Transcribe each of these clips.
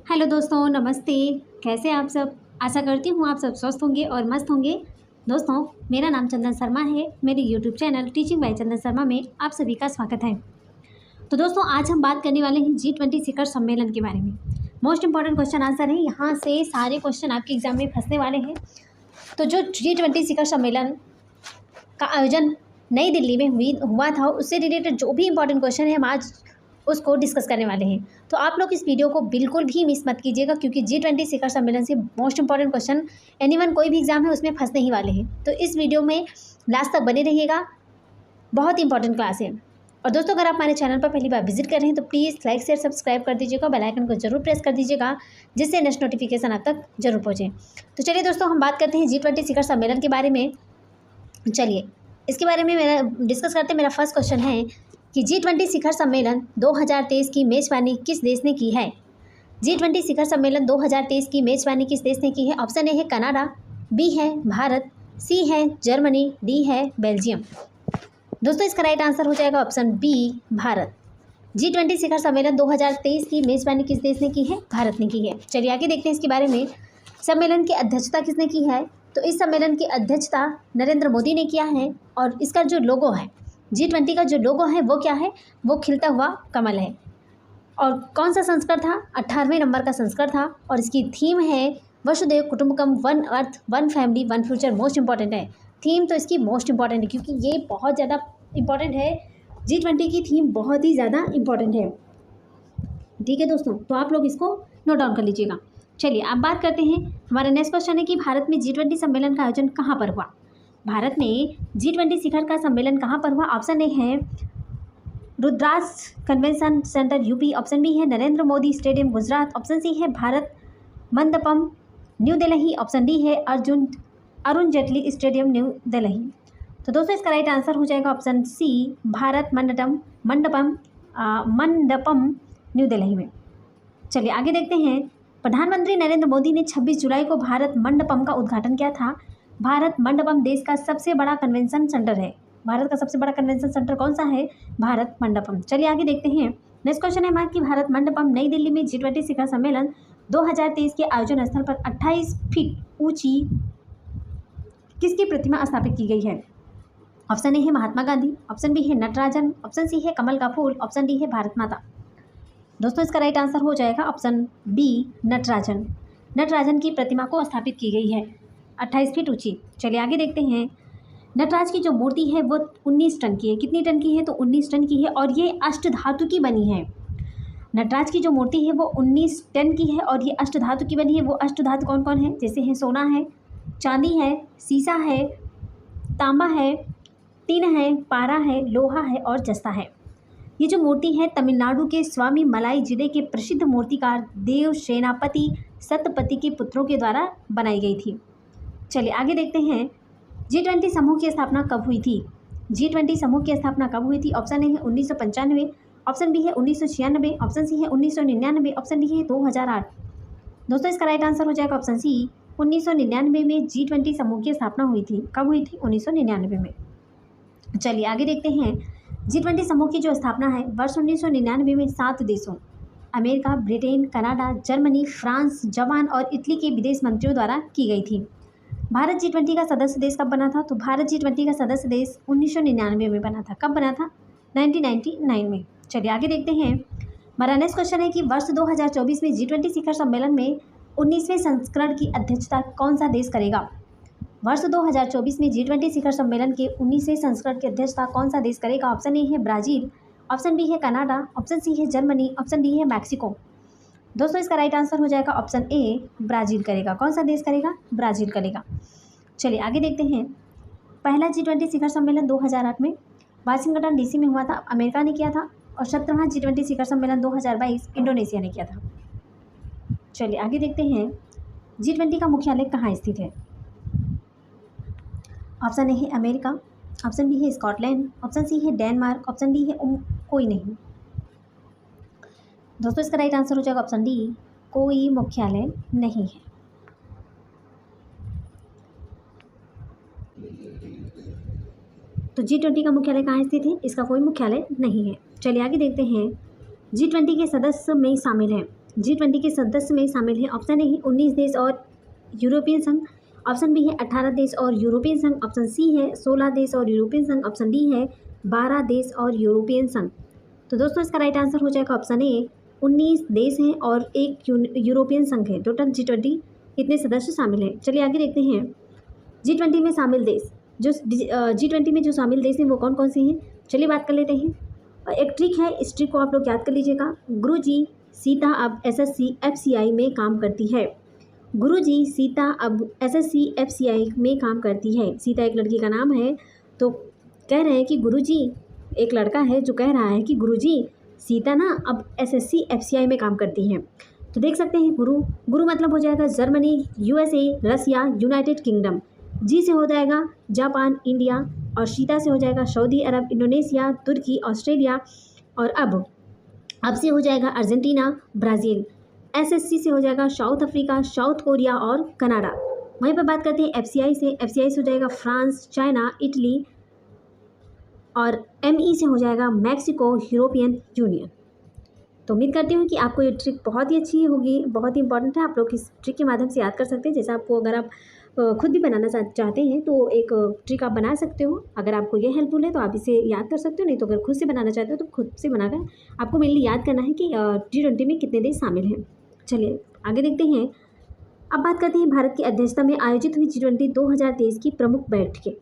Hello दोस्तों, नमस्ते। कैसे हैं आप सब? आशा करती हूँ आप सब स्वस्थ होंगे और मस्त होंगे। दोस्तों, मेरा नाम चंदन शर्मा है। मेरे यूट्यूब चैनल टीचिंग बाय चंदन शर्मा में आप सभी का स्वागत है। तो दोस्तों, आज हम बात करने वाले हैं G20 शिखर सम्मेलन के बारे में। मोस्ट इंपॉर्टेंट क्वेश्चन आंसर है, यहाँ से सारे क्वेश्चन आपके एग्जाम में फंसने वाले हैं। तो जो G20 शिखर सम्मेलन का आयोजन नई दिल्ली में हुआ था, उससे रिलेटेड जो भी इंपॉर्टेंट क्वेश्चन है हम आज उसको डिस्कस करने वाले हैं। तो आप लोग इस वीडियो को बिल्कुल भी मिस मत कीजिएगा, क्योंकि G20 शिखर सम्मेलन से मोस्ट इंपॉर्टेंट क्वेश्चन एनीवन कोई भी एग्जाम है उसमें फंसने ही वाले हैं। तो इस वीडियो में लास्ट तक बने रहिएगा, बहुत ही इंपॉर्टेंट क्लास है। और दोस्तों, अगर आप हमारे चैनल पर पहली बार विजिट कर रहे हैं तो प्लीज़ लाइक शेयर सब्सक्राइब कर दीजिएगा, बेल आइकन को जरूर प्रेस कर दीजिएगा, जिससे नेक्स्ट नोटिफिकेशन आप तक जरूर पहुँचे। तो चलिए दोस्तों, हम बात करते हैं G20 शिखर सम्मेलन के बारे में। चलिए इसके बारे में मेरा डिस्कस करते हैं। मेरा फर्स्ट क्वेश्चन है कि G20 शिखर सम्मेलन 2023 की मेज़बानी किस देश ने की है? G20 शिखर सम्मेलन 2023 की मेज़बानी किस देश ने की है? ऑप्शन ए है कनाडा, बी है भारत, सी है जर्मनी, डी है बेल्जियम। दोस्तों, इसका राइट आंसर हो जाएगा ऑप्शन बी, भारत। G20 शिखर सम्मेलन 2023 की मेज़बानी किस देश ने की है? भारत ने की है। चलिए आगे देखते हैं इसके बारे में। सम्मेलन की अध्यक्षता किसने की है? तो इस सम्मेलन की अध्यक्षता नरेंद्र मोदी ने किया है। और इसका जो लोगो है, G20 का जो लोगो है वो क्या है? वो खिलता हुआ कमल है। और कौन सा संस्करण था? 18वें नंबर का संस्करण था। और इसकी थीम है वसुधैव कुटुंबकम, one earth one family one future. Most important है थीम, तो इसकी मोस्ट इंपॉर्टेंट है क्योंकि ये बहुत ज़्यादा इंपॉर्टेंट है। G20 की थीम बहुत ही ज़्यादा इंपॉर्टेंट है। ठीक है दोस्तों, तो आप लोग इसको नोट डाउन कर लीजिएगा। चलिए अब बात करते हैं। हमारा नेक्स्ट क्वेश्चन है कि भारत में G20 सम्मेलन का आयोजन कहाँ पर हुआ? भारत में G20 शिखर का सम्मेलन कहाँ पर हुआ? ऑप्शन ए है Rudraksh Convention Centre UP, option B है Narendra Modi Stadium Gujarat, option C है Bharat Mandapam New Delhi, option D है अरुण जेटली स्टेडियम न्यू दिल्ली। तो दोस्तों, इसका राइट आंसर हो जाएगा option C, Bharat Mandapam New Delhi में। चलिए आगे देखते हैं। प्रधानमंत्री नरेंद्र मोदी ने 26 जुलाई को भारत मंडपम का उद्घाटन किया था। भारत मंडपम देश का सबसे बड़ा कन्वेंशन सेंटर है। भारत का सबसे बड़ा कन्वेंशन सेंटर कौन सा है? भारत मंडपम। चलिए आगे देखते हैं। नेक्स्ट क्वेश्चन है हमारा कि भारत मंडपम नई दिल्ली में G20 शिखर सम्मेलन 2023 के आयोजन स्थल पर 28 फीट ऊंची किसकी प्रतिमा स्थापित की गई है? ऑप्शन ए है महात्मा गांधी, ऑप्शन बी है नटराजन, ऑप्शन सी है कमल का फूल, ऑप्शन डी है भारत माता। दोस्तों, इसका राइट आंसर हो जाएगा ऑप्शन बी, नटराजन। नटराजन की प्रतिमा को स्थापित की गई है 28 फीट ऊंची। चलिए आगे देखते हैं। नटराज की जो मूर्ति है वो 19 टन की है। कितनी टन की है? तो 19 टन की है और ये अष्टधातु की बनी है। नटराज की जो मूर्ति है वो 19 टन की है और ये अष्टधातु की बनी है। वो अष्टधातु कौन कौन है? जैसे है सोना है, चांदी है, सीसा है, तांबा है, टिन है, पारा है, लोहा है और जस्ता है। ये जो मूर्ति है तमिलनाडु के स्वामी मलाई जिले के प्रसिद्ध मूर्तिकार देव सेनापति सतपति के पुत्रों के द्वारा बनाई गई थी। चलिए आगे देखते हैं। G20 समूह की स्थापना कब हुई थी? G20 समूह की स्थापना कब हुई थी? ऑप्शन ए है 1995, ऑप्शन बी है 1996, ऑप्शन सी है 1999, ऑप्शन डी है 2008। दोस्तों, इसका राइट आंसर हो जाएगा ऑप्शन सी, 1999 में G20 समूह की स्थापना हुई थी। कब हुई थी? 1999 में। चलिए आगे देखते हैं। G20 समूह की जो स्थापना है वर्ष 1999 में 7 देशों America, Britain, Canada, Germany, France, Japan और इटली के विदेश मंत्रियों द्वारा की गई थी। भारत G20 का सदस्य देश कब बना था? तो भारत G20 का सदस्य देश 1999 में बना था। कब बना था? 1999 में। चलिए आगे देखते हैं। हमारा नेक्स्ट क्वेश्चन है कि वर्ष 2024 में G20 शिखर सम्मेलन में 19वें संस्करण की अध्यक्षता कौन सा देश करेगा? वर्ष 2024 में G20 शिखर सम्मेलन के 19वें संस्करण की अध्यक्षता कौन सा देश करेगा? ऑप्शन ए है ब्राज़ील, ऑप्शन बी है कनाडा, ऑप्शन सी है जर्मनी, ऑप्शन डी है मैक्सिको। दोस्तों, इसका राइट आंसर हो जाएगा ऑप्शन ए, ब्राज़ील करेगा। कौन सा देश करेगा? ब्राज़ील करेगा। चलिए आगे देखते हैं। पहला G20 शिखर सम्मेलन 2008 में वाशिंगटन DC में हुआ था, अमेरिका ने किया था। और 17वां G20 शिखर सम्मेलन 2022 इंडोनेशिया ने किया था। चलिए आगे देखते हैं। G20 का मुख्यालय कहाँ स्थित है? ऑप्शन ए है अमेरिका, ऑप्शन बी है स्कॉटलैंड, ऑप्शन सी है डेनमार्क, ऑप्शन डी है कोई नहीं। दोस्तों, इसका राइट आंसर हो जाएगा ऑप्शन डी, कोई मुख्यालय नहीं है। तो G20 का मुख्यालय कहाँ स्थित है? इसका कोई मुख्यालय नहीं है। चलिए आगे देखते हैं। G20 के सदस्य में शामिल हैं G20 के सदस्य में शामिल हैं? ऑप्शन ए है 19 देश और यूरोपियन संघ, ऑप्शन बी है 18 देश और यूरोपियन संघ, ऑप्शन सी है 16 देश और यूरोपियन संघ, ऑप्शन डी है 12 देश और यूरोपियन संघ। तो दोस्तों इसका राइट आंसर हो जाएगा ऑप्शन ए 19 देश हैं और एक यूरोपियन संघ है। टोटल G20 कितने सदस्य शामिल हैं? चलिए आगे देखते हैं। G20 में शामिल देश, जो G20 में जो शामिल देश हैं वो कौन कौन से हैं? चलिए बात कर लेते हैं। एक ट्रिक है, इस ट्रिक को आप लोग याद कर लीजिएगा। गुरुजी सीता अब SSC FCI में काम करती है। गुरुजी सीता अब SSC FCI में काम करती है। सीता एक लड़की का नाम है, तो कह रहे हैं कि गुरुजी, एक लड़का है जो कह रहा है कि गुरुजी सीता ना अब SSC FCI में काम करती है। तो देख सकते हैं गुरु मतलब हो जाएगा जर्मनी, USA, रसिया, यूनाइटेड किंगडम। जी से हो जाएगा जापान, इंडिया, और सीता से हो जाएगा सऊदी अरब, इंडोनेशिया, तुर्की, ऑस्ट्रेलिया, और अब से हो जाएगा अर्जेंटीना, ब्राज़ील। SSC से हो जाएगा साउथ अफ्रीका, साउथ कोरिया और कनाडा। वहीं पर बात करते हैं FCI से। FCI से हो जाएगा फ्रांस, चाइना, इटली, और ME से हो जाएगा मैक्सिको, यूरोपियन यूनियन। तो उम्मीद करती हूँ कि आपको ये ट्रिक बहुत ही अच्छी होगी, बहुत ही इंपॉर्टेंट है। आप लोग इस ट्रिक के माध्यम से याद कर सकते हैं। जैसा आपको, अगर आप खुद भी बनाना चाहते हैं तो एक ट्रिक आप बना सकते हो। अगर आपको ये हेल्पफुल है तो आप इसे याद कर सकते हो, नहीं तो अगर खुद से बनाना चाहते हो तो खुद से बनाकर आपको मेनली याद करना है कि G20 में कितने देश शामिल हैं। चलिए आगे देखते हैं। अब बात करते हैं भारत की अध्यक्षता में आयोजित हुई G20 2023 की प्रमुख बैठकें।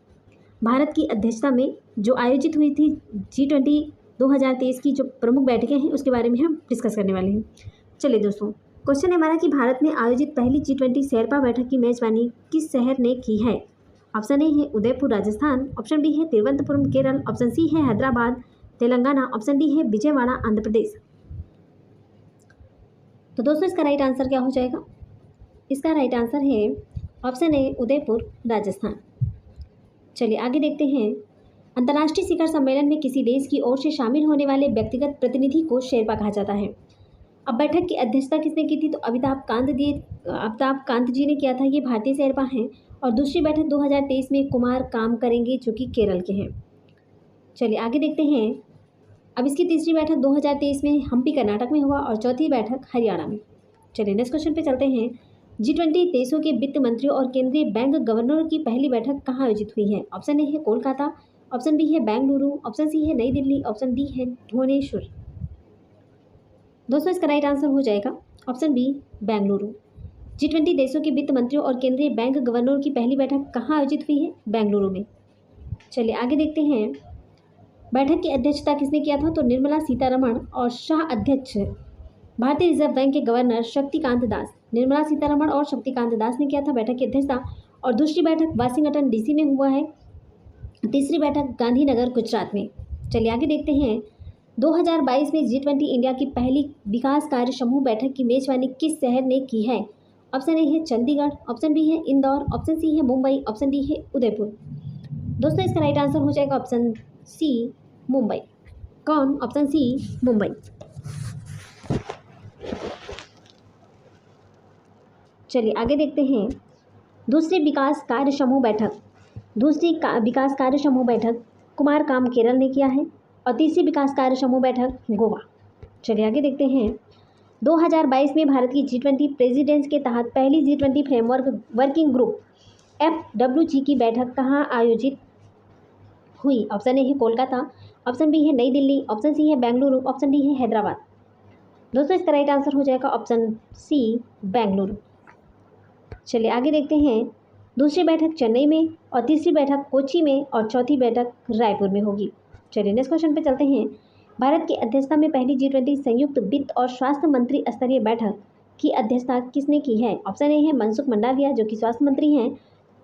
भारत की अध्यक्षता में जो आयोजित हुई थी G20 2023 की जो प्रमुख बैठकें हैं उसके बारे में हम डिस्कस करने वाले हैं। चलिए दोस्तों, क्वेश्चन है हमारा कि भारत में आयोजित पहली G20 शेरपा बैठक की मेजबानी किस शहर ने की है? ऑप्शन ए है उदयपुर राजस्थान, ऑप्शन बी है तिरुवनंतपुरम केरल, ऑप्शन सी है हैदराबाद तेलंगाना, ऑप्शन डी है विजयवाड़ा आंध्र प्रदेश। तो दोस्तों इसका राइट आंसर क्या हो जाएगा? इसका राइट आंसर है ऑप्शन ए उदयपुर राजस्थान। चलिए आगे देखते हैं। अंतर्राष्ट्रीय शिखर सम्मेलन में किसी देश की ओर से शामिल होने वाले व्यक्तिगत प्रतिनिधि को शेरपा कहा जाता है। अब बैठक की अध्यक्षता किसने की थी? तो अमिताभ कांत जी ने किया था। ये भारतीय शेरपा हैं। और दूसरी बैठक 2023 में कुमार काम करेंगे जो कि केरल के हैं। चलिए आगे देखते हैं। अब इसकी तीसरी बैठक 2023 में हम्पी कर्नाटक में हुआ और चौथी बैठक हरियाणा में। चलिए नेक्स्ट क्वेश्चन पे चलते हैं। G20 देशों के वित्त मंत्रियों और केंद्रीय बैंक गवर्नरों की पहली बैठक कहाँ आयोजित हुई है? ऑप्शन ए है कोलकाता, ऑप्शन बी है बेंगलुरु, ऑप्शन सी है नई दिल्ली, ऑप्शन डी है भुवनेश्वर। दोस्तों इसका राइट आंसर हो जाएगा ऑप्शन बी बेंगलुरु। G20 देशों के वित्त मंत्रियों और केंद्रीय बैंक गवर्नरों की पहली बैठक कहाँ आयोजित हुई है? बेंगलुरु में। चलिए आगे देखते हैं। बैठक की अध्यक्षता किसने किया था? तो निर्मला सीतारमण और सह अध्यक्ष भारतीय रिजर्व बैंक के गवर्नर शक्तिकांत दास। निर्मला सीतारमण और शक्तिकांत दास ने किया था बैठक की अध्यक्षता। और दूसरी बैठक वाशिंगटन DC में हुआ है। तीसरी बैठक गांधीनगर गुजरात में। चलिए आगे देखते हैं। 2022 में G20 इंडिया की पहली विकास कार्य समूह बैठक की मेजबानी किस शहर ने की है? ऑप्शन ए है चंडीगढ़, ऑप्शन बी है इंदौर, ऑप्शन सी है मुंबई, ऑप्शन डी है उदयपुर। दोस्तों इसका राइट आंसर हो जाएगा ऑप्शन सी मुंबई। कौन? Option C Mumbai. चलिए आगे देखते हैं। दूसरी विकास कार्य समूह बैठक कुमारकाम केरल ने किया है और तीसरी विकास कार्य समूह बैठक गोवा। चलिए आगे देखते हैं। 2022 में भारत की G20 प्रेसिडेंस के तहत पहली G20 framework working group FWG की बैठक कहाँ आयोजित हुई? ऑप्शन ए है कोलकाता, ऑप्शन बी है नई दिल्ली, ऑप्शन सी है बेंगलुरु, ऑप्शन डी है हैदराबाद। दोस्तों इसका राइट आंसर हो जाएगा ऑप्शन सी बेंगलुरु। चलिए आगे देखते हैं। दूसरी बैठक चेन्नई में और तीसरी बैठक कोच्चि में और चौथी बैठक रायपुर में होगी। चलिए नेक्स्ट क्वेश्चन पे चलते हैं। भारत की अध्यक्षता में पहली G20 संयुक्त वित्त और स्वास्थ्य मंत्री स्तरीय बैठक की अध्यक्षता किसने की है? ऑप्शन ए है मनसुख मंडाविया जो कि स्वास्थ्य मंत्री हैं,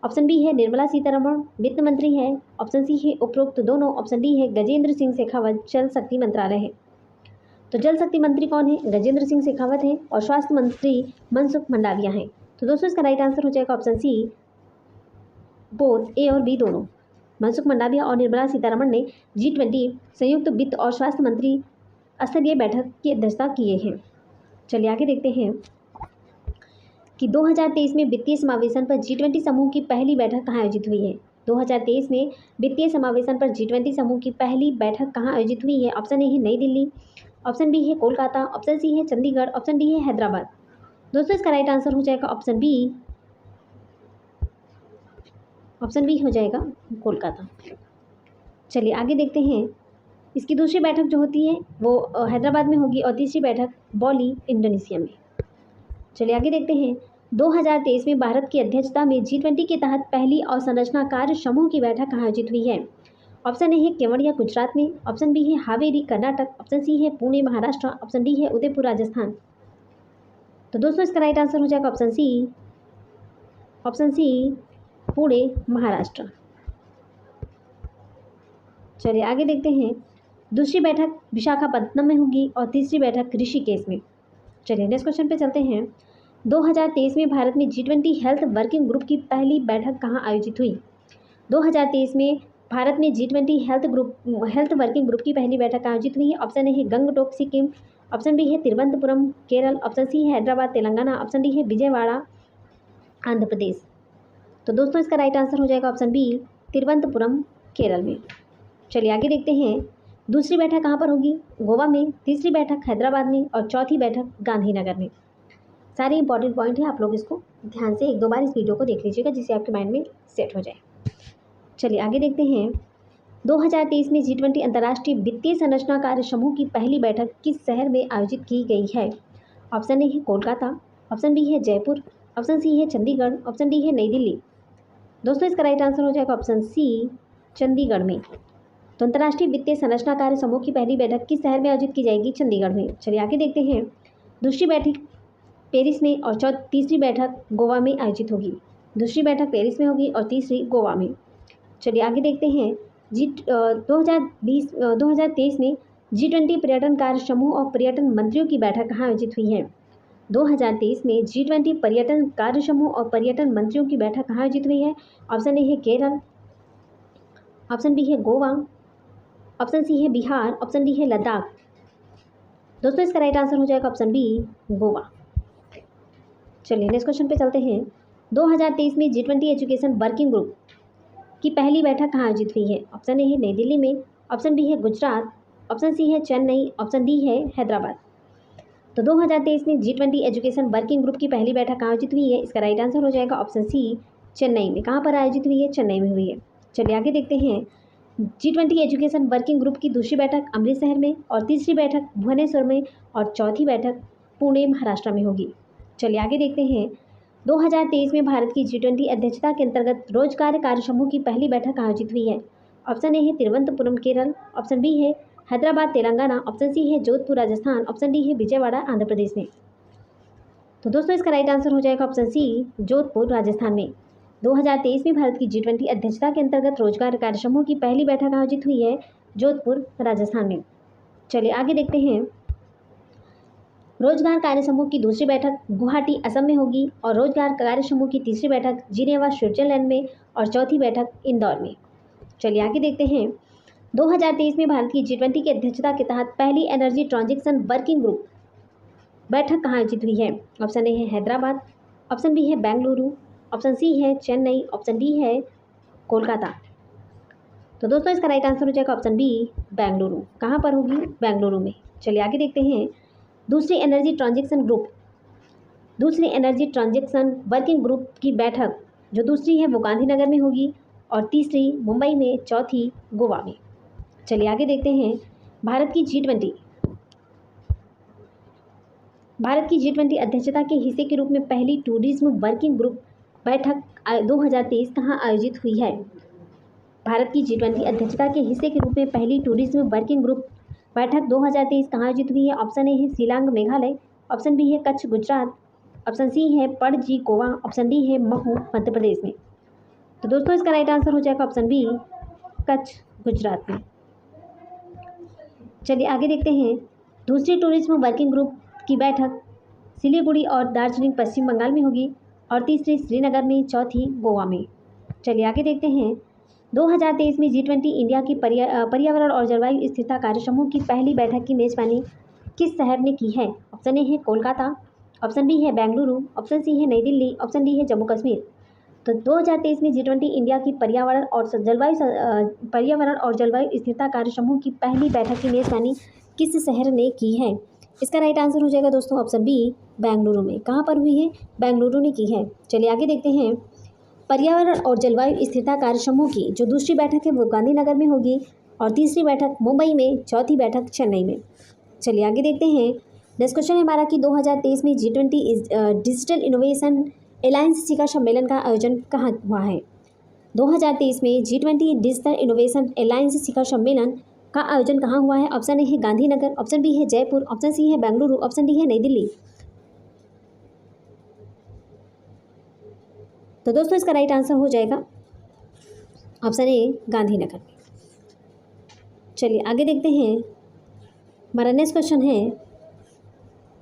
ऑप्शन बी है निर्मला सीतारमण वित्त मंत्री है, ऑप्शन सी है उपरोक्त दोनों, ऑप्शन डी है गजेंद्र सिंह शेखावत जल शक्ति मंत्रालय है। तो जल शक्ति मंत्री कौन है? गजेंद्र सिंह शेखावत हैं और स्वास्थ्य मंत्री मनसुख मंडाविया हैं। तो दोस्तों इसका राइट आंसर हो जाएगा ऑप्शन सी बोथ ए और बी दोनों। मनसुख मंडाविया और निर्मला सीतारमण ने G20 संयुक्त वित्त और स्वास्थ्य मंत्री स्तरीय बैठक की अध्यक्षता किए हैं। चलिए आगे देखते हैं कि 2023 में वित्तीय समावेशन पर G20 समूह की पहली बैठक कहाँ आयोजित हुई है? 2023 में वित्तीय समावेशन पर G20 समूह की पहली बैठक कहाँ आयोजित हुई है? ऑप्शन ए है नई दिल्ली, ऑप्शन बी है कोलकाता, ऑप्शन सी है चंडीगढ़, ऑप्शन डी है हैदराबाद। दोस्तों इसका राइट आंसर हो जाएगा ऑप्शन बी। ऑप्शन बी हो जाएगा कोलकाता। चलिए आगे देखते हैं। इसकी दूसरी बैठक जो होती है वो हैदराबाद में होगी और तीसरी बैठक बाली इंडोनेशिया में। चलिए आगे देखते हैं। 2023 में भारत की अध्यक्षता में G20 के तहत पहली अवसंरचना कार्य समूह की बैठक कहाँ आयोजित हुई है? ऑप्शन ए है केवड़िया गुजरात में, ऑप्शन बी है हावेरी कर्नाटक, ऑप्शन सी है पुणे महाराष्ट्र, ऑप्शन डी है उदयपुर राजस्थान। तो दोस्तों इसका राइट आंसर हो जाएगा option C. Option C Pune Maharashtra. चलिए आगे देखते हैं। दूसरी बैठक विशाखापट्टनम में होगी और तीसरी बैठक ऋषिकेश में। चलिए नेक्स्ट क्वेश्चन पे चलते हैं। 2023 में भारत में G20 हेल्थ वर्किंग ग्रुप की पहली बैठक कहाँ आयोजित हुई? 2023 में भारत में G20 हेल्थ वर्किंग ग्रुप की पहली बैठक आयोजित हुई है। ऑप्शन ए है गंगटोक सिक्किम, ऑप्शन बी है तिरुवनंतपुरम केरल, ऑप्शन सी है हैदराबाद तेलंगाना, ऑप्शन डी है विजयवाड़ा आंध्र प्रदेश। तो दोस्तों इसका राइट आंसर हो जाएगा ऑप्शन बी तिरुवनंतपुरम केरल में। चलिए आगे देखते हैं। दूसरी बैठक कहाँ पर होगी? गोवा में, तीसरी बैठक हैदराबाद में और चौथी बैठक गांधीनगर में। सारे इंपॉर्टेंट पॉइंट है, आप लोग इसको ध्यान से एक दो बार इस वीडियो को देख लीजिएगा जिससे आपके माइंड में सेट हो जाए। चलिए आगे देखते हैं। 2023 में G20 अंतर्राष्ट्रीय वित्तीय संरचना कार्य समूह की पहली बैठक किस शहर में आयोजित की गई है? ऑप्शन ए है कोलकाता, ऑप्शन बी है जयपुर, ऑप्शन सी है चंडीगढ़, ऑप्शन डी है नई दिल्ली। दोस्तों इसका राइट आंसर हो जाएगा ऑप्शन सी चंडीगढ़ में। तो अंतर्राष्ट्रीय वित्तीय संरचना कार्य समूह की पहली बैठक किस शहर में आयोजित की जाएगी? चंडीगढ़ में। चलिए आगे देखते हैं। दूसरी बैठक पेरिस में और तीसरी बैठक गोवा में आयोजित होगी। दूसरी बैठक पेरिस में होगी और तीसरी गोवा में। चलिए आगे देखते हैं। 2023 में G20 पर्यटन कार्य समूह और पर्यटन मंत्रियों की बैठक कहाँ आयोजित हुई है? 2023 में G20 पर्यटन कार्य समूह और पर्यटन मंत्रियों की बैठक कहाँ आयोजित हुई है? ऑप्शन ए है केरल, ऑप्शन बी है गोवा, ऑप्शन सी है बिहार, ऑप्शन डी है लद्दाख। दोस्तों इसका राइट आंसर हो जाएगा ऑप्शन बी गोवा। चलिए नेक्स्ट क्वेश्चन पे चलते हैं। 2023 में G20 एजुकेशन वर्किंग ग्रुप की पहली बैठक कहाँ आयोजित हुई है? ऑप्शन ए है नई दिल्ली में, ऑप्शन बी है गुजरात, ऑप्शन सी है चेन्नई, ऑप्शन डी है हैदराबाद। तो 2023 में G20 एजुकेशन वर्किंग ग्रुप की पहली बैठक कहाँ आयोजित हुई है? इसका राइट आंसर हो जाएगा ऑप्शन सी चेन्नई में। कहाँ पर आयोजित हुई है? चेन्नई में हुई है। चलिए आगे देखते हैं। G20 एजुकेशन वर्किंग ग्रुप की दूसरी बैठक अमृतसर में और तीसरी बैठक भुवनेश्वर में और चौथी बैठक पुणे महाराष्ट्र में होगी। चलिए आगे देखते हैं। 2023 में भारत की G20 अध्यक्षता के अंतर्गत रोजगार कार्य समूह की पहली बैठक आयोजित हुई है। ऑप्शन ए है तिरुवनंतपुरम केरल, ऑप्शन बी है हैदराबाद तेलंगाना, ऑप्शन सी है जोधपुर राजस्थान, ऑप्शन डी है विजयवाड़ा आंध्र प्रदेश में। तो दोस्तों इसका राइट आंसर हो जाएगा ऑप्शन सी जोधपुर राजस्थान में। 2023 में भारत की G20 अध्यक्षता के अंतर्गत रोजगार कार्य समूह की पहली बैठक आयोजित हुई है जोधपुर राजस्थान में। चलिए आगे देखते हैं। रोजगार कार्य समूह की दूसरी बैठक गुवाहाटी असम में होगी और रोजगार कार्य समूह की तीसरी बैठक जिनेवा स्विट्जरलैंड में और चौथी बैठक इंदौर में। चलिए आगे देखते हैं। 2023 में भारत की G20 की अध्यक्षता के तहत पहली एनर्जी ट्रांजिशन वर्किंग ग्रुप बैठक कहाँ आयोजित हुई है? ऑप्शन ए है हैदराबाद, ऑप्शन बी है बेंगलुरु, ऑप्शन सी है चेन्नई, ऑप्शन डी है कोलकाता। तो दोस्तों इसका राइट आंसर हो जाएगा ऑप्शन बी बेंगलुरु। कहाँ पर होगी? बेंगलुरु में। चलिए आगे देखते हैं। दूसरी एनर्जी ट्रांजेक्शन वर्किंग ग्रुप की बैठक जो दूसरी है वो गांधीनगर में होगी और तीसरी मुंबई में, चौथी गोवा में। चलिए आगे देखते हैं। भारत की G20 अध्यक्षता के हिस्से के रूप में पहली टूरिज्म वर्किंग ग्रुप बैठक 2023 कहाँ आयोजित हुई है? भारत की G20 अध्यक्षता के हिस्से के रूप में पहली टूरिज्म वर्किंग ग्रुप बैठक 2023 कहाँ आयोजित हुई है? ऑप्शन ए है शिलांग मेघालय, ऑप्शन बी है कच्छ गुजरात, ऑप्शन सी है पणजी गोवा, ऑप्शन डी है महू मध्य प्रदेश में। तो दोस्तों इसका राइट आंसर हो जाएगा ऑप्शन बी कच्छ गुजरात में। चलिए आगे देखते हैं। दूसरी टूरिज्म वर्किंग ग्रुप की बैठक सिलीगुड़ी और दार्जिलिंग पश्चिम बंगाल में होगी और तीसरी श्रीनगर में, चौथी गोवा में। चलिए आगे देखते हैं। 2023 में G20 इंडिया की पर्यावरण और जलवायु स्थिरता कार्य समूह की पहली बैठक की मेजबानी किस शहर ने की है? ऑप्शन ए है कोलकाता, ऑप्शन बी है बेंगलुरु, ऑप्शन सी है नई दिल्ली, ऑप्शन डी है जम्मू कश्मीर। तो 2023 में G20 इंडिया की पर्यावरण और जलवायु स्थिरता कार्य समूह की पहली बैठक की मेजबानी किस शहर ने की है? इसका राइट आंसर हो जाएगा दोस्तों ऑप्शन बी, बेंगलुरु में। कहाँ पर हुई है? बेंगलुरु ने की है। चलिए आगे देखते हैं। पर्यावरण और जलवायु स्थिरता कार्य समूह की जो दूसरी बैठक है वो गांधीनगर में होगी और तीसरी बैठक मुंबई में, चौथी बैठक चेन्नई में। चलिए आगे देखते हैं। नेक्स्ट क्वेश्चन है हमारा कि 2023 में G20 डिजिटल इनोवेशन एलायंस शिखर सम्मेलन का आयोजन कहाँ हुआ है? 2023 में G20 डिजिटल इनोवेशन एलायंस शिखर सम्मेलन का आयोजन कहाँ हुआ है? ऑप्शन ए है गांधीनगर, ऑप्शन बी है जयपुर, ऑप्शन सी है बेंगलुरु, ऑप्शन डी है नई दिल्ली। तो दोस्तों इसका राइट आंसर हो जाएगा ऑप्शन ए, गांधीनगर। चलिए आगे देखते हैं। हमारा नेक्स्ट क्वेश्चन है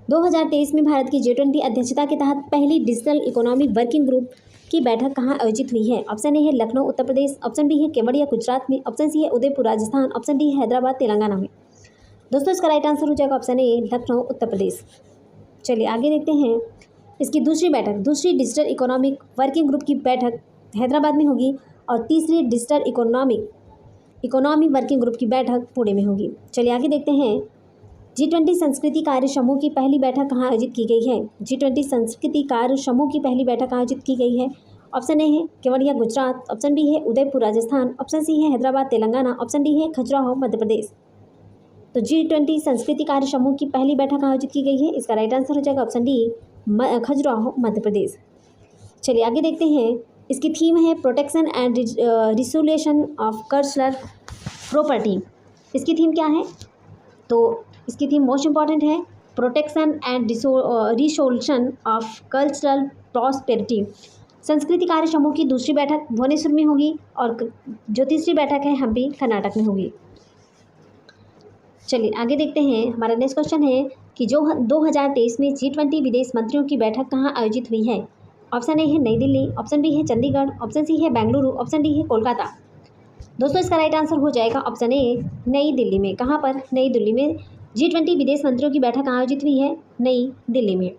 2023 में भारत की G20 अध्यक्षता के तहत पहली डिजिटल इकोनॉमी वर्किंग ग्रुप की बैठक कहाँ आयोजित हुई है? ऑप्शन ए है लखनऊ उत्तर प्रदेश, ऑप्शन बी है केवड़िया गुजरात में, ऑप्शन सी है उदयपुर राजस्थान, ऑप्शन डी है हैदराबाद तेलंगाना में। दोस्तों इसका राइट आंसर हो जाएगा ऑप्शन ए, लखनऊ उत्तर प्रदेश। चलिए आगे देखते हैं। इसकी दूसरी बैठक, दूसरी डिजिटल इकोनॉमिक वर्किंग ग्रुप की बैठक हैदराबाद में होगी और तीसरी डिजिटल इकोनॉमी वर्किंग ग्रुप की बैठक पुणे में होगी। चलिए आगे देखते हैं। G20 संस्कृति कार्य समूह की पहली बैठक कहाँ आयोजित की गई है? G20 संस्कृति कार्य समूह की पहली बैठक आयोजित की गई है। ऑप्शन ए है केवड़िया गुजरात, ऑप्शन बी है उदयपुर राजस्थान, ऑप्शन सी है हैदराबाद तेलंगाना, ऑप्शन डी है खजुराहो मध्य प्रदेश। तो G20 संस्कृति कार्य समूह की पहली बैठक आयोजित की गई है। इसका राइट आंसर हो जाएगा ऑप्शन डी, खजुराहो मध्य प्रदेश। चलिए आगे देखते हैं। इसकी थीम है protection and resolution of cultural property. इसकी थीम क्या है? तो इसकी थीम मोस्ट इंपॉर्टेंट है protection and resolution of cultural prosperity. संस्कृति कार्य समूह की दूसरी बैठक भुवनेश्वर में होगी और जो तीसरी बैठक है हम्पी कर्नाटक में होगी। चलिए आगे देखते हैं। हमारा नेक्स्ट क्वेश्चन है कि जो 2023 में G20 विदेश मंत्रियों की बैठक कहाँ आयोजित हुई है? ऑप्शन ए है नई दिल्ली, ऑप्शन बी है चंडीगढ़, ऑप्शन सी है बेंगलुरु, ऑप्शन डी है कोलकाता। दोस्तों इसका राइट आंसर हो जाएगा ऑप्शन ए, नई दिल्ली में। कहाँ पर? नई दिल्ली में G20 विदेश मंत्रियों की बैठक आयोजित हुई है नई दिल्ली में।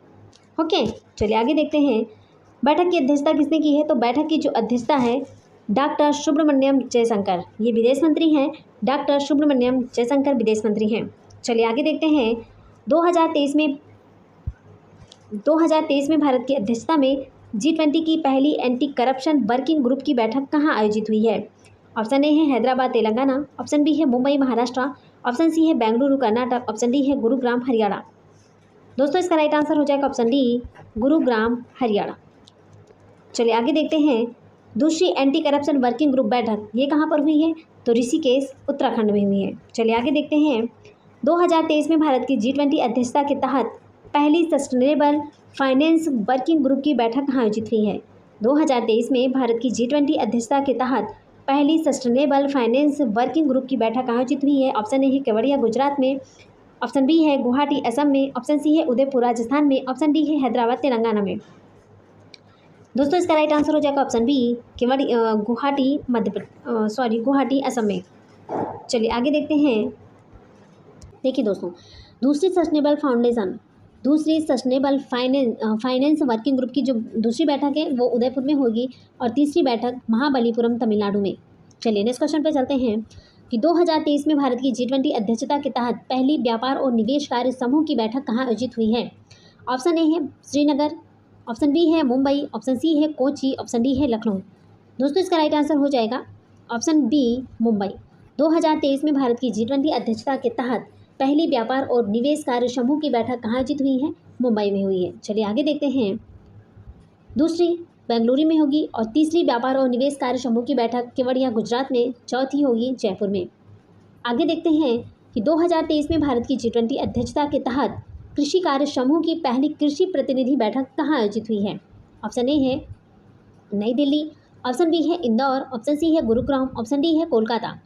ओके चलिए आगे देखते हैं। बैठक की अध्यक्षता किसने की है? तो बैठक की जो अध्यक्षता है डॉक्टर सुब्रमण्यम जयशंकर, ये विदेश मंत्री हैं। डॉक्टर सुब्रमण्यम जयशंकर विदेश मंत्री हैं। चलिए आगे देखते हैं। 2023 में भारत की अध्यक्षता में G20 की पहली एंटी करप्शन वर्किंग ग्रुप की बैठक कहाँ आयोजित हुई है? ऑप्शन ए है हैदराबाद तेलंगाना, ऑप्शन बी है मुंबई महाराष्ट्र, ऑप्शन सी है बेंगलुरु कर्नाटक, ऑप्शन डी है गुरुग्राम हरियाणा। दोस्तों इसका राइट आंसर हो जाएगा ऑप्शन डी, गुरुग्राम हरियाणा। चलिए आगे देखते हैं। दूसरी एंटी करप्शन वर्किंग ग्रुप बैठक ये कहाँ पर हुई है? तो ऋषिकेश उत्तराखंड में हुई है। चलिए आगे देखते हैं। 2023 में भारत की G20 अध्यक्षता के तहत पहली सस्टेनेबल फाइनेंस वर्किंग ग्रुप की बैठक कहाँ आयोजित हुई है? 2023 में भारत की G20 अध्यक्षता के तहत पहली सस्टेनेबल फाइनेंस वर्किंग ग्रुप की बैठक आयोजित हुई है। ऑप्शन ए है केवड़िया गुजरात में, ऑप्शन बी है गुवाहाटी असम में, ऑप्शन सी है उदयपुर राजस्थान में, ऑप्शन डी है हैदराबाद तेलंगाना में। दोस्तों इसका राइट आंसर हो जाएगा ऑप्शन बी, गुवाहाटी असम में। चलिए आगे देखते हैं। देखिए दोस्तों, दूसरी सस्टेनेबल फाइनेंस वर्किंग ग्रुप की जो दूसरी बैठक है वो उदयपुर में होगी और तीसरी बैठक महाबलीपुरम तमिलनाडु में। चलिए नेक्स्ट क्वेश्चन पे चलते हैं कि 2023 में भारत की G20 अध्यक्षता के तहत पहली व्यापार और निवेश कार्य समूह की बैठक कहाँ आयोजित हुई है? ऑप्शन ए है श्रीनगर, ऑप्शन बी है मुंबई, ऑप्शन सी है कोची, ऑप्शन डी है लखनऊ। दोस्तों इसका राइट आंसर हो जाएगा ऑप्शन बी, मुंबई। 2023 में भारत की G20 अध्यक्षता के तहत पहली व्यापार और निवेश कार्य समूह की बैठक कहाँ आयोजित हुई है? मुंबई में हुई है। चलिए आगे देखते हैं। दूसरी बेंगलुरु में होगी और तीसरी व्यापार और निवेश कार्य समूह की बैठक केवड़िया गुजरात में, चौथी होगी जयपुर में। आगे देखते हैं कि 2023 में भारत की G20 अध्यक्षता के तहत कृषि कार्य समूह की पहली कृषि प्रतिनिधि बैठक कहाँ आयोजित हुई है? ऑप्शन ए है नई दिल्ली, ऑप्शन बी है इंदौर, ऑप्शन सी है गुरुग्राम, ऑप्शन डी है कोलकाता।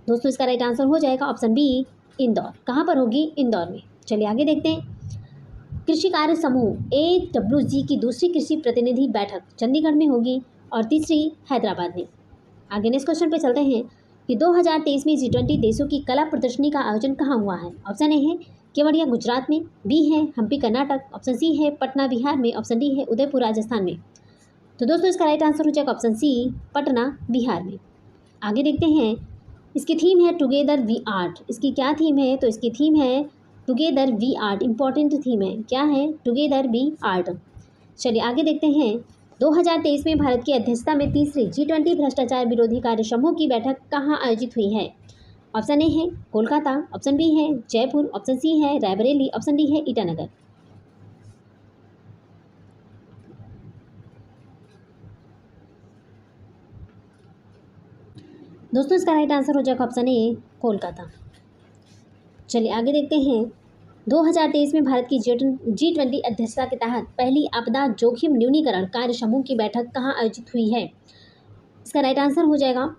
दोस्तों इसका राइट आंसर हो जाएगा ऑप्शन बी, इंदौर। कहाँ पर होगी? इंदौर में। चलिए आगे देखते हैं। कृषि कार्य समूह AWG की दूसरी कृषि प्रतिनिधि बैठक चंडीगढ़ में होगी और तीसरी हैदराबाद में। आगे नेक्स्ट क्वेश्चन पे चलते हैं कि 2023 में G20 देशों की कला प्रदर्शनी का आयोजन कहाँ हुआ है? ऑप्शन ए है केवड़िया गुजरात में, बी है हम्पी कर्नाटक, ऑप्शन सी है पटना बिहार में, ऑप्शन डी है उदयपुर राजस्थान में। तो दोस्तों इसका राइट आंसर हो जाएगा ऑप्शन सी, पटना, बिहार में। आगे देखते हैं, इसकी थीम है टुगेदर वी आर्ट। इसकी क्या थीम है? तो इसकी थीम है together we art. Important theme है, क्या है? Together we art. चलिए आगे देखते हैं, 2023 में भारत की अध्यक्षता में तीसरी G20 भ्रष्टाचार विरोधी कार्य समूह की बैठक कहाँ आयोजित हुई है? ऑप्शन ए है कोलकाता, ऑप्शन बी है जयपुर, ऑप्शन सी है रायबरेली, ऑप्शन डी है ईटानगर। दोस्तों इसका राइट आंसर हो जाएगा ऑप्शन ए, कोलकाता। चलिए आगे देखते हैं, 2023 में भारत की G20 अध्यक्षता के तहत पहली आपदा जोखिम न्यूनीकरण कार्य समूह की बैठक कहाँ आयोजित हुई है? इसका राइट आंसर हो जाएगा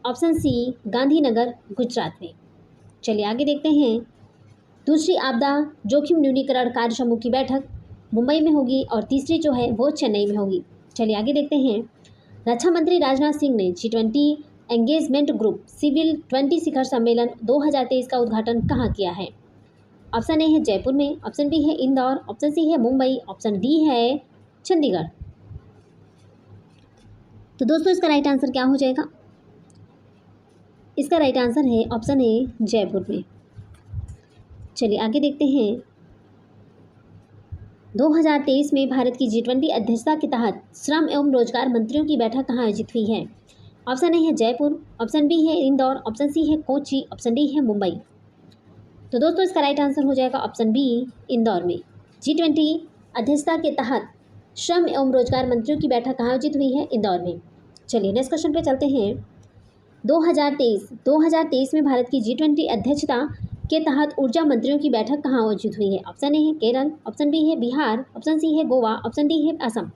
ऑप्शन सी, गांधीनगर, गुजरात में। चलिए आगे देखते हैं, दूसरी आपदा जोखिम न्यूनीकरण कार्य समूह की बैठक मुंबई में होगी और तीसरी जो है वो चेन्नई में होगी। चलिए आगे देखते हैं, रक्षा मंत्री राजनाथ सिंह ने G20 एंगेजमेंट ग्रुप सिविल 20 शिखर सम्मेलन 2023 का उद्घाटन कहाँ किया है? ऑप्शन ए है जयपुर में, ऑप्शन बी है इंदौर, ऑप्शन सी है मुंबई, ऑप्शन डी है चंडीगढ़। तो दोस्तों इसका राइट आंसर क्या हो जाएगा? इसका राइट आंसर है ऑप्शन ए, जयपुर में। चलिए आगे देखते हैं, 2023 में भारत की G20 अध्यक्षता के तहत श्रम एवं रोजगार मंत्रियों की बैठक कहाँ आयोजित हुई है? ऑप्शन ए है जयपुर, ऑप्शन बी है इंदौर, ऑप्शन सी है कोची, ऑप्शन डी है मुंबई। तो दोस्तों इसका राइट आंसर हो जाएगा ऑप्शन बी, इंदौर में। G20 अध्यक्षता के तहत श्रम एवं रोजगार मंत्रियों की बैठक कहाँ आयोजित हुई है? इंदौर में। चलिए नेक्स्ट क्वेश्चन पे चलते हैं, 2023 में भारत की G20 अध्यक्षता के तहत ऊर्जा मंत्रियों की बैठक कहाँ आयोजित हुई है? ऑप्शन ए है केरल, ऑप्शन बी है बिहार, ऑप्शन सी है गोवा, ऑप्शन डी है असम।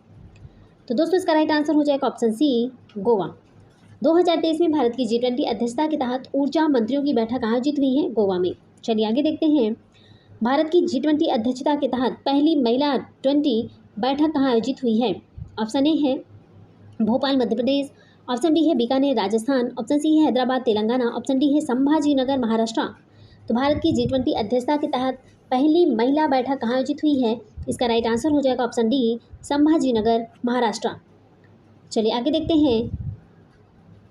तो दोस्तों इसका राइट आंसर हो जाएगा ऑप्शन सी, गोवा। 2023 में भारत की G20 अध्यक्षता के तहत ऊर्जा मंत्रियों की बैठक आयोजित हुई है गोवा में। चलिए आगे देखते हैं, भारत की G20 अध्यक्षता के तहत पहली महिला 20 बैठक कहाँ आयोजित हुई है? ऑप्शन ए है भोपाल, मध्य प्रदेश, ऑप्शन बी है बीकानेर, राजस्थान, ऑप्शन सी है हैदराबाद, तेलंगाना, ऑप्शन डी है संभाजीनगर, महाराष्ट्र। तो भारत की G20 अध्यक्षता के तहत पहली महिला बैठक कहाँ आयोजित हुई है? इसका राइट आंसर हो जाएगा ऑप्शन डी, संभाजीनगर, महाराष्ट्र। चलिए आगे देखते हैं,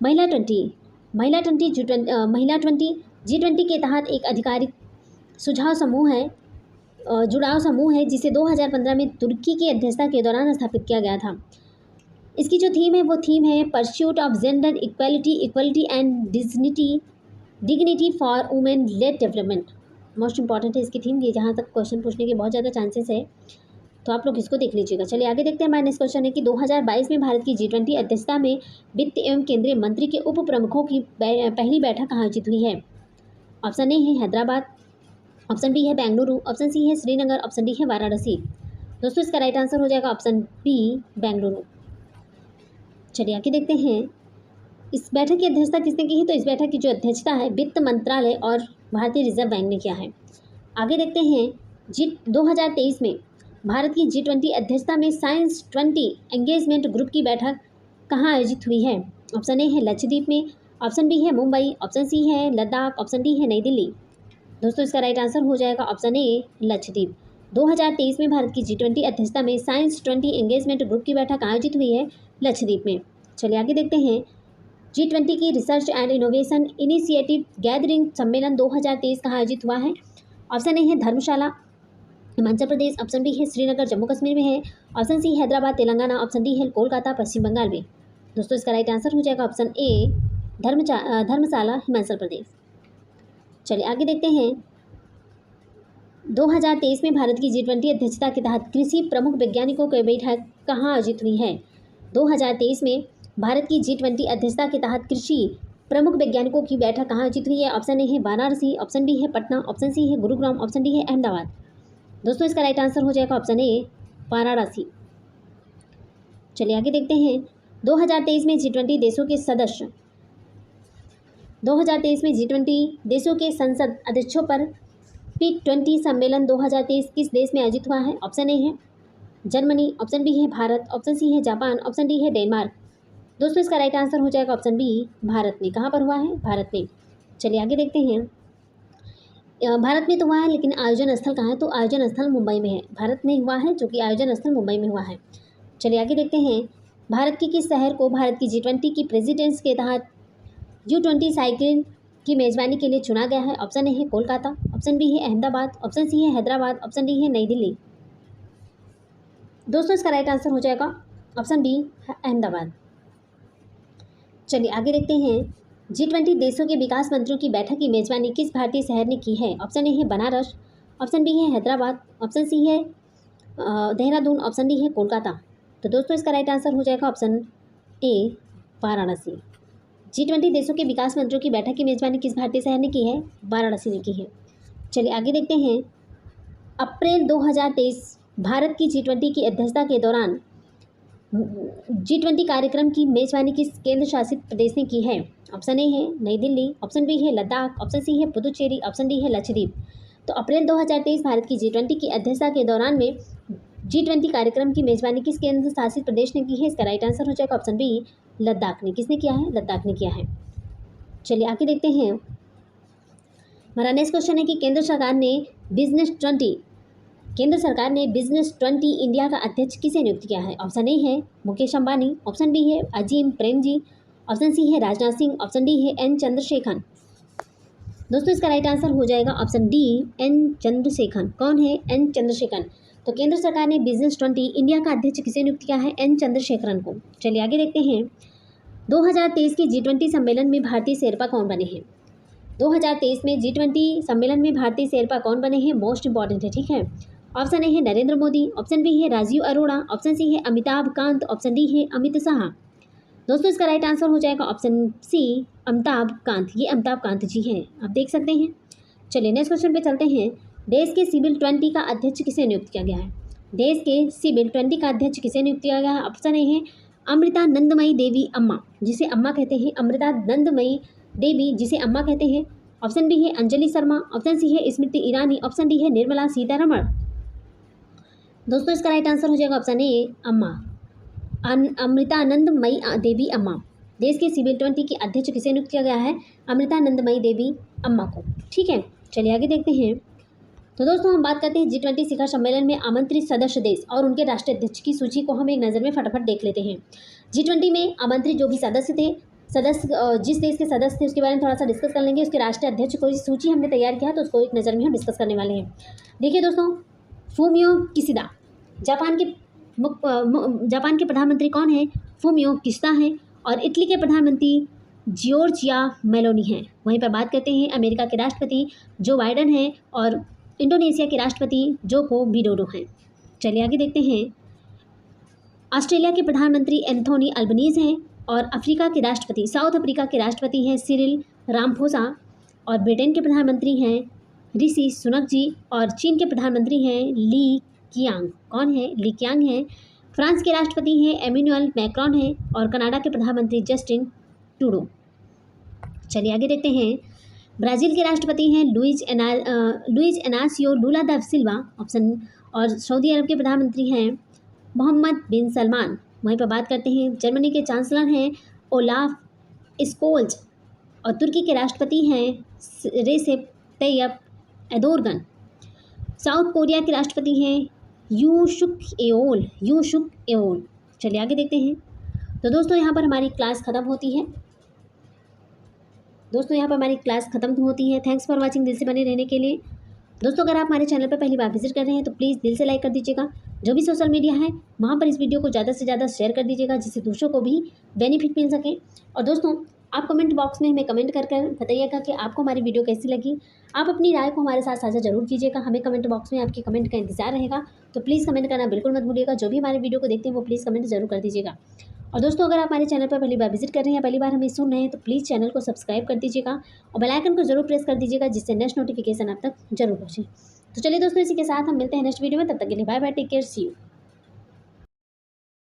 महिला 20 G20 के तहत एक आधिकारिक सुझाव समूह है, जुड़ाव समूह है, जिसे 2015 में तुर्की की अध्यक्षता के दौरान स्थापित किया गया था। इसकी जो थीम है वो थीम है pursuit of gender equality and dignity for women lead development. Most important है इसकी थीम, ये जहाँ तक क्वेश्चन पूछने के बहुत ज़्यादा चांसेस है, तो आप लोग इसको देख लीजिएगा। चलिए आगे देखते हैं, हमारा नेक्स्ट क्वेश्चन है कि 2022 में भारत की G20 अध्यक्षता में वित्त एवं केंद्रीय मंत्री के उप प्रमुखों की पहली बैठक कहाँ आयोजित हुई है? ऑप्शन ए है हैदराबाद, ऑप्शन बी है बेंगलुरु, ऑप्शन सी है श्रीनगर, ऑप्शन डी है वाराणसी। दोस्तों इसका राइट आंसर हो जाएगा ऑप्शन बी, बेंगलुरु। चलिए आगे देखते हैं, इस बैठक की अध्यक्षता किसने की है? तो इस बैठक की जो अध्यक्षता है वित्त मंत्रालय और भारतीय रिजर्व बैंक ने किया है। आगे देखते हैं, 2023 में भारत की G20 अध्यक्षता में साइंस 20 एंगेजमेंट ग्रुप की बैठक कहाँ आयोजित हुई है? ऑप्शन ए है लक्षद्वीप में, ऑप्शन बी है मुंबई, ऑप्शन सी है लद्दाख, ऑप्शन डी है नई दिल्ली। दोस्तों इसका राइट आंसर हो जाएगा ऑप्शन ए, लक्षद्वीप। 2023 में भारत की G20 अध्यक्षता में साइंस 20 एंगेजमेंट ग्रुप की बैठक आयोजित हुई है लक्षद्वीप में। चलिए आगे देखते हैं, G20 की research and innovation initiative gathering सम्मेलन 2023 कहाँ आयोजित हुआ है? ऑप्शन ए है धर्मशाला, हिमाचल प्रदेश, ऑप्शन बी है श्रीनगर, जम्मू कश्मीर में है, option C Hyderabad, Telangana, option D है कोलकाता, पश्चिम बंगाल में। दोस्तों इसका राइट आंसर हो जाएगा ऑप्शन ए, धर्मशाला, हिमाचल प्रदेश। चलिए आगे देखते हैं, 2023 में भारत की G20 अध्यक्षता के तहत कृषि प्रमुख वैज्ञानिकों की बैठक कहाँ आयोजित हुई है? 2023 में भारत की G20 अध्यक्षता के तहत कृषि प्रमुख वैज्ञानिकों की बैठक कहाँ आयोजित हुई है? ऑप्शन ए है वाराणसी, ऑप्शन बी है पटना, ऑप्शन सी है गुरुग्राम, ऑप्शन डी है अहमदाबाद। दोस्तों इसका राइट आंसर हो जाएगा ऑप्शन ए, वाराणसी। चलिए आगे देखते हैं, 2023 में G20 देशों के सदस्य 2023 में G20 देशों के संसद अध्यक्षों पर P20 सम्मेलन 2023 किस देश में आयोजित हुआ है? ऑप्शन ए है जर्मनी, ऑप्शन बी है भारत, ऑप्शन सी है जापान, ऑप्शन डी है डेनमार्क। दोस्तों इसका राइट आंसर हो जाएगा ऑप्शन बी, भारत में। कहाँ पर हुआ है? भारत में। चलिए आगे देखते हैं, भारत में तो हुआ है लेकिन आयोजन स्थल कहाँ है? तो आयोजन स्थल मुंबई में है। भारत में हुआ है जो कि आयोजन स्थल मुंबई में हुआ है। चलिए आगे देखते हैं, भारत के किस शहर को भारत की G20 की प्रेसिडेंस के तहत U20 साइकिल की मेजबानी के लिए चुना गया है? ऑप्शन ए है कोलकाता, ऑप्शन बी है अहमदाबाद, ऑप्शन सी है हैदराबाद, ऑप्शन डी है नई दिल्ली। दोस्तों इसका राइट आंसर हो जाएगा ऑप्शन बी अहमदाबाद। चलिए आगे देखते हैं, G20 देशों के विकास मंत्रियों की बैठक की मेजबानी किस भारतीय शहर ने की है? ऑप्शन ए है बनारस, ऑप्शन बी है हैदराबाद, ऑप्शन सी है देहरादून, ऑप्शन डी है कोलकाता। तो दोस्तों इसका राइट आंसर हो जाएगा ऑप्शन ए वाराणसी। G20 देशों के विकास मंत्रियों की बैठक की मेजबानी किस भारतीय शहर ने की है? वाराणसी ने की है। चलिए आगे देखते हैं, अप्रैल 2023 भारत की G20 की अध्यक्षता के दौरान G20 कार्यक्रम की मेजबानी किस केंद्र शासित प्रदेश ने की है? ऑप्शन ए है नई दिल्ली, ऑप्शन बी है लद्दाख, ऑप्शन सी है पुदुचेरी, ऑप्शन डी है लक्षद्वीप। तो अप्रैल 2023 भारत की G20 की अध्यक्षता के दौरान में G20 कार्यक्रम की मेजबानी किस केंद्र शासित प्रदेश ने की है? इसका राइट आंसर हो जाएगा ऑप्शन बी लद्दाख ने। किसने किया है? लद्दाख ने किया है। चलिए आगे देखते हैं, हमारा नेक्स्ट क्वेश्चन है कि केंद्र सरकार ने बिजनेस 20 इंडिया का अध्यक्ष किसे नियुक्त किया है? ऑप्शन ए है मुकेश अंबानी, ऑप्शन बी है अजीम प्रेमजी, ऑप्शन सी है राजनाथ सिंह, ऑप्शन डी है एन चंद्रशेखर। दोस्तों इसका राइट आंसर हो जाएगा ऑप्शन डी एन चंद्रशेखर। कौन है एन चंद्रशेखर? तो केंद्र सरकार ने बिजनेस 20 इंडिया का अध्यक्ष किसे नियुक्त किया है? एन चंद्रशेखरन को। चलिए आगे देखते हैं, 2023 की G20 सम्मेलन में भारतीय शेरपा कौन बने हैं? 2023 में G20 सम्मेलन में भारतीय शेरपा कौन बने हैं? मोस्ट इंपॉर्टेंट है, ठीक है। ऑप्शन ए है नरेंद्र मोदी, ऑप्शन बी है राजीव अरोड़ा, ऑप्शन सी है अमिताभ कांत, ऑप्शन डी है अमित शाह। दोस्तों इसका राइट आंसर हो जाएगा ऑप्शन सी अमिताभ कांत। ये अमिताभ कांत जी हैं, आप देख सकते हैं। चलिए नेक्स्ट क्वेश्चन पे चलते हैं, देश के सिविल 20 का अध्यक्ष किसे नियुक्त किया गया है? देश के सिविल 20 का अध्यक्ष किसे नियुक्त किया गया है? ऑप्शन ए है अमृतानंदमयी देवी अम्मा, जिसे अम्मा कहते हैं, अमृतानंदमयी देवी जिसे अम्मा कहते हैं। ऑप्शन बी है अंजलि शर्मा, ऑप्शन सी है स्मृति ईरानी, ऑप्शन डी है निर्मला सीतारमण। दोस्तों इसका राइट आंसर हो जाएगा ऑप्शन ए अम्मा, अमृतानंदमयी देवी अम्मा। देश के सिविल 20 के अध्यक्ष किसे नियुक्त किया गया है? अमृतानंदमयी देवी अम्मा को, ठीक है। चलिए आगे देखते हैं, तो दोस्तों हम बात करते हैं G20 शिखर सम्मेलन में आमंत्रित सदस्य देश और उनके राष्ट्रीय अध्यक्ष की सूची को हम एक नज़र में फटाफट देख लेते हैं। G20 में आमंत्रित जो भी सदस्य थे, जिस देश के सदस्य थे उसके बारे में थोड़ा सा डिस्कस कर लेंगे। उसके राष्ट्रीय अध्यक्ष को सूची हमने तैयार किया तो उसको एक नज़र में हम डिस्कस करने वाले हैं। देखिए दोस्तों, फूमियो किशिदा जापान के प्रधानमंत्री कौन है? फूमियो किशिदा हैं। और इटली के प्रधानमंत्री जियोर्जिया मेलोनी हैं। वहीं पर बात करते हैं, अमेरिका के राष्ट्रपति जो बाइडेन हैं और इंडोनेशिया के राष्ट्रपति जोको विडोडो हैं। चलिए आगे देखते हैं, ऑस्ट्रेलिया के प्रधानमंत्री एंथोनी अल्बनीज हैं और साउथ अफ्रीका के राष्ट्रपति हैं सिरिल रामफोसा और ब्रिटेन के प्रधानमंत्री हैं ऋषि सुनक जी और चीन के प्रधानमंत्री हैं ली कियांग। कौन है? ली कियांग हैं। फ्रांस के राष्ट्रपति हैं एमेनुअल मैक्रोन हैं और कनाडा के प्रधानमंत्री जस्टिन ट्रूडो। चलिए आगे देखते हैं, ब्राज़ील के राष्ट्रपति हैं लुइज एनासियो लूला दा सिल्वा ऑप्शन और सऊदी अरब के प्रधानमंत्री हैं मोहम्मद बिन सलमान। वहीं पर बात करते हैं, जर्मनी के चांसलर हैं ओलाफ स्कोल्ज और तुर्की के राष्ट्रपति हैं Recep Tayyip Erdogan. South Korea के राष्ट्रपति हैं यू शुक एओल। चलिए आगे देखते हैं, तो दोस्तों यहाँ पर हमारी क्लास ख़त्म होती है। Thanks for watching. दिल से बने रहने के लिए। दोस्तों अगर आप हमारे चैनल पर पहली बार विजिट कर रहे हैं तो प्लीज़ दिल से लाइक कर दीजिएगा। जो भी सोशल मीडिया है वहाँ पर इस वीडियो को ज़्यादा से ज़्यादा शेयर कर दीजिएगा, जिससे दूसरों को भी बेनिफिट मिल सके। और दोस्तों आप कमेंट बॉक्स में हमें कमेंट कर बताइएगा कि आपको हमारी वीडियो कैसी लगी। आप अपनी राय को हमारे साथ साझा जरूर कीजिएगा। हमें कमेंट बॉक्स में आपके कमेंट का इंतजार रहेगा, तो प्लीज़ कमेंट करना बिल्कुल मत भूलिएगा। जो भी हमारे वीडियो को देखते हैं वो प्लीज़ कमेंट जरूर कर दीजिएगा। और दोस्तों अगर आप हमारे चैनल पर पहली बार विजिट कर रहे हैं, पहली बार हमें सुन रहे हैं, तो प्लीज़ चैनल को सब्सक्राइब कर दीजिएगा और बेल आइकन को जरूर प्रेस कर दीजिएगा, जिससे नेक्स्ट नोटिफिकेशन आप तक जरूर पहुँचे। तो चलिए दोस्तों, इसी के साथ हम मिलते हैं नेक्स्ट वीडियो में। तब तक के लिए bye bye, take care, see you.